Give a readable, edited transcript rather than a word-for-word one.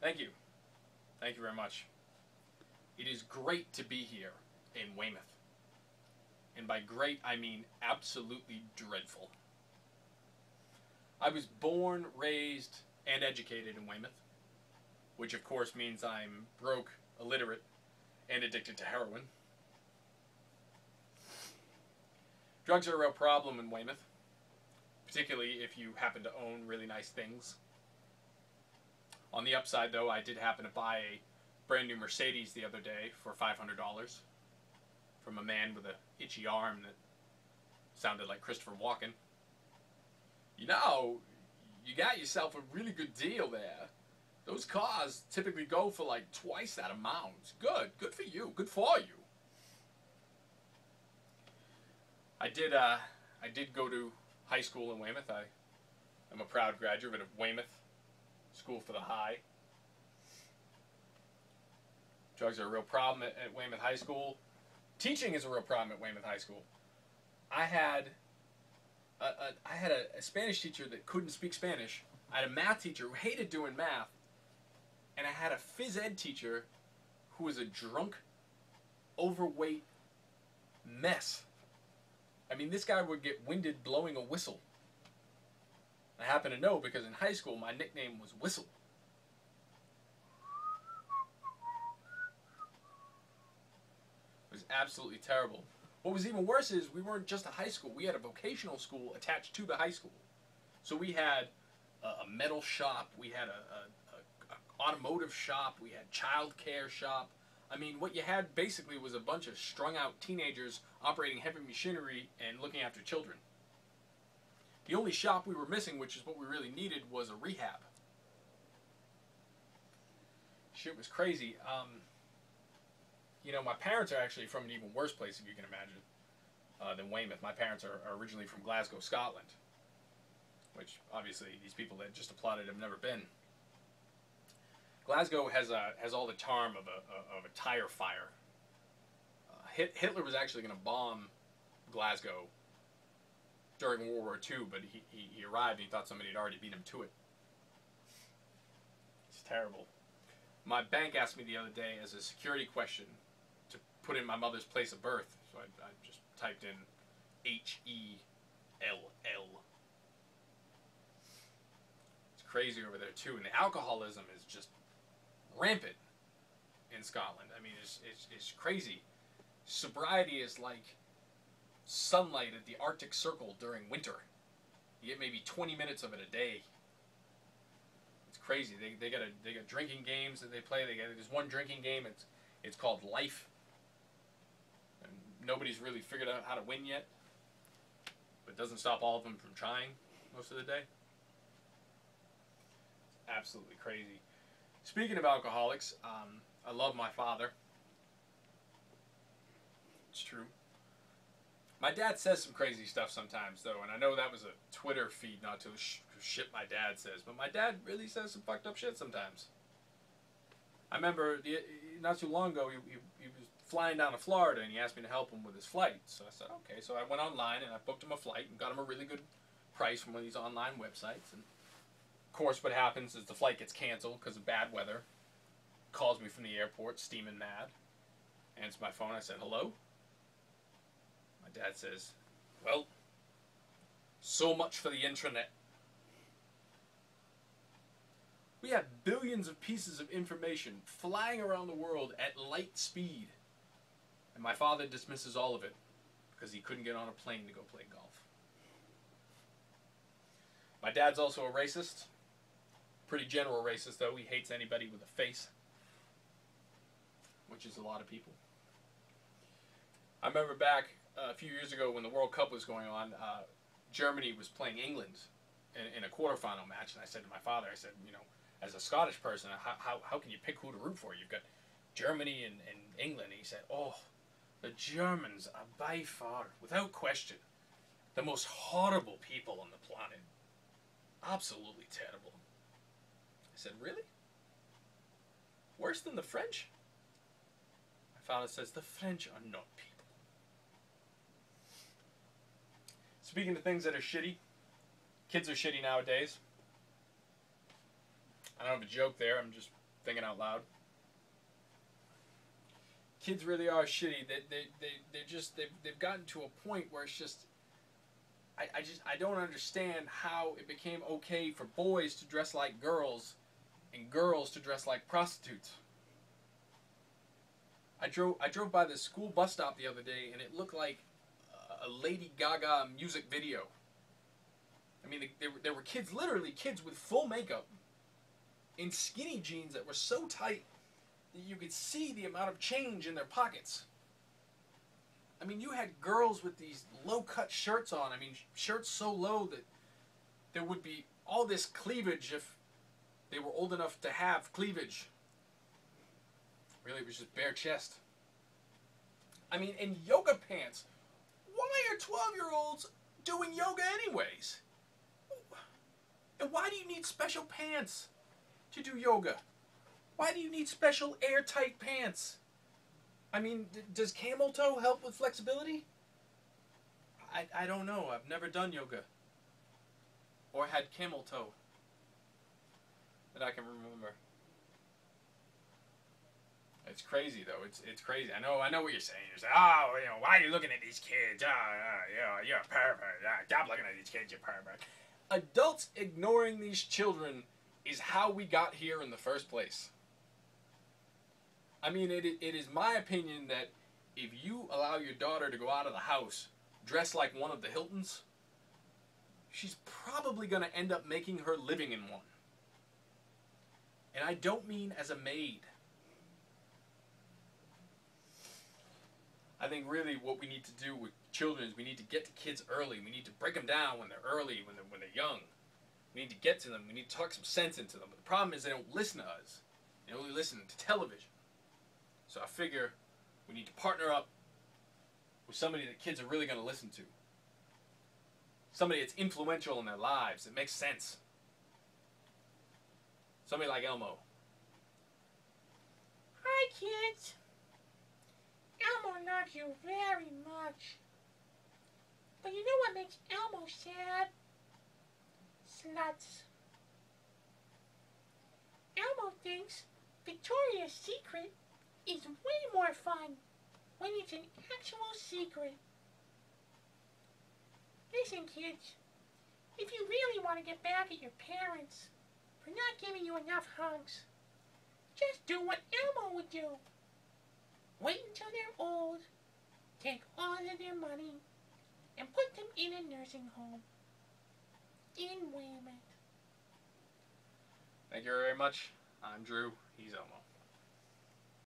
Thank you. Thank you very much. It is great to be here in Weymouth. And by great, I mean absolutely dreadful. I was born, raised, and educated in Weymouth, which of course means I'm broke, illiterate, and addicted to heroin. Drugs are a real problem in Weymouth, particularly if you happen to own really nice things. On the upside, though, I did happen to buy a brand new Mercedes the other day for $500 from a man with an itchy arm that sounded like Christopher Walken. You know, you got yourself a really good deal there. Those cars typically go for like twice that amount. Good for you, good for you. I did go to high school in Weymouth. I am a proud graduate of Weymouth School for the High. Drugs are a real problem at Weymouth High School. Teaching is a real problem at Weymouth High School. I had a Spanish teacher that couldn't speak Spanish. I had a math teacher who hated doing math. And I had a phys ed teacher who was a drunk, overweight mess. I mean, this guy would get winded blowing a whistle. I happen to know because in high school my nickname was Whistle. It was absolutely terrible. What was even worse is we weren't just a high school. We had a vocational school attached to the high school. So we had a metal shop. We had a automotive shop. We had child care shop. I mean, what you had basically was a bunch of strung out teenagers operating heavy machinery and looking after children. The only shop we were missing, which is what we really needed, was a rehab. Shit was crazy. You know, my parents are actually from an even worse place, if you can imagine, than Weymouth. My parents are originally from Glasgow, Scotland, which obviously these people that just applauded have never been. Glasgow has all the charm of a tire fire. Hitler was actually going to bomb Glasgow during World War II, but he arrived and he thought somebody had already beat him to it. It's terrible. My bank asked me the other day as a security question to put in my mother's place of birth, so I just typed in H-E-L-L. It's crazy over there too, and the alcoholism is just rampant in Scotland. I mean, it's crazy. Sobriety is like sunlight at the Arctic Circle during winter. You get maybe 20 minutes of it a day. It's crazy. They got drinking games that they play. There's one drinking game. It's called Life, and nobody's really figured out how to win yet. But it doesn't stop all of them from trying most of the day. It's absolutely crazy. Speaking of alcoholics, I love my father. It's true. My dad says some crazy stuff sometimes, though, and I know that was a Twitter feed, not to shit my dad says, but my dad really says some fucked up shit sometimes. I remember not too long ago, he was flying down to Florida, and he asked me to help him with his flight. So I said, okay. So I went online, and I booked him a flight, and got him a really good price from one of these online websites. And of course, what happens is the flight gets canceled because of bad weather. Calls me from the airport, steaming mad. Answers my phone. I said, hello? My dad says, well, so much for the intranet. We have billions of pieces of information flying around the world at light speed. And my father dismisses all of it because he couldn't get on a plane to go play golf. My dad's also a racist. Pretty general racist, though. He hates anybody with a face, which is a lot of people. I remember back a few years ago when the World Cup was going on, Germany was playing England in a quarterfinal match, and I said to my father, I said, you know, as a Scottish person, how can you pick who to root for? You've got Germany and England. And he said, oh, the Germans are by far, without question, the most horrible people on the planet. Absolutely terrible. I said, really? Worse than the French? My father says, the French are not people. Speaking of things that are shitty, kids are shitty nowadays. I don't have a joke there, I'm just thinking out loud. Kids really are shitty. They've gotten to a point where it's just, I don't understand how it became okay for boys to dress like girls and girls to dress like prostitutes. I drove by the school bus stop the other day and it looked like a Lady Gaga music video. I mean, there were kids, literally kids with full makeup in skinny jeans that were so tight that you could see the amount of change in their pockets. I mean, you had girls with these low-cut shirts on. I mean, shirts so low that there would be all this cleavage if they were old enough to have cleavage. Really, it was just bare chest. I mean, in yoga pants. Why are 12-year-olds doing yoga anyways? And why do you need special pants to do yoga? Why do you need special airtight pants? I mean, does camel toe help with flexibility? I don't know. I've never done yoga. Or had camel toe. That I can remember. It's crazy though. It's crazy. I know what you're saying. You're saying, oh, you know, why are you looking at these kids? You're a pervert. Stop looking at these kids, you pervert. Adults ignoring these children is how we got here in the first place. I mean, it is my opinion that if you allow your daughter to go out of the house dressed like one of the Hiltons, she's probably going to end up making her living in one. And I don't mean as a maid. I think really what we need to do with children is we need to get to kids early. We need to break them down when they're early, when they're young. We need to get to them. We need to talk some sense into them. But the problem is they don't listen to us. They only listen to television. So I figure we need to partner up with somebody that kids are really going to listen to. Somebody that's influential in their lives, that makes sense. Somebody like Elmo. Hi, kids. Elmo loves you very much. But you know what makes Elmo sad? Sluts. Elmo thinks Victoria's Secret is way more fun when it's an actual secret. Listen, kids, if you really want to get back at your parents for not giving you enough hugs, just do what Elmo would do. Wait until they're old, take all of their money, and put them in a nursing home in Wilmette. Thank you very much. I'm Drew. He's Elmo.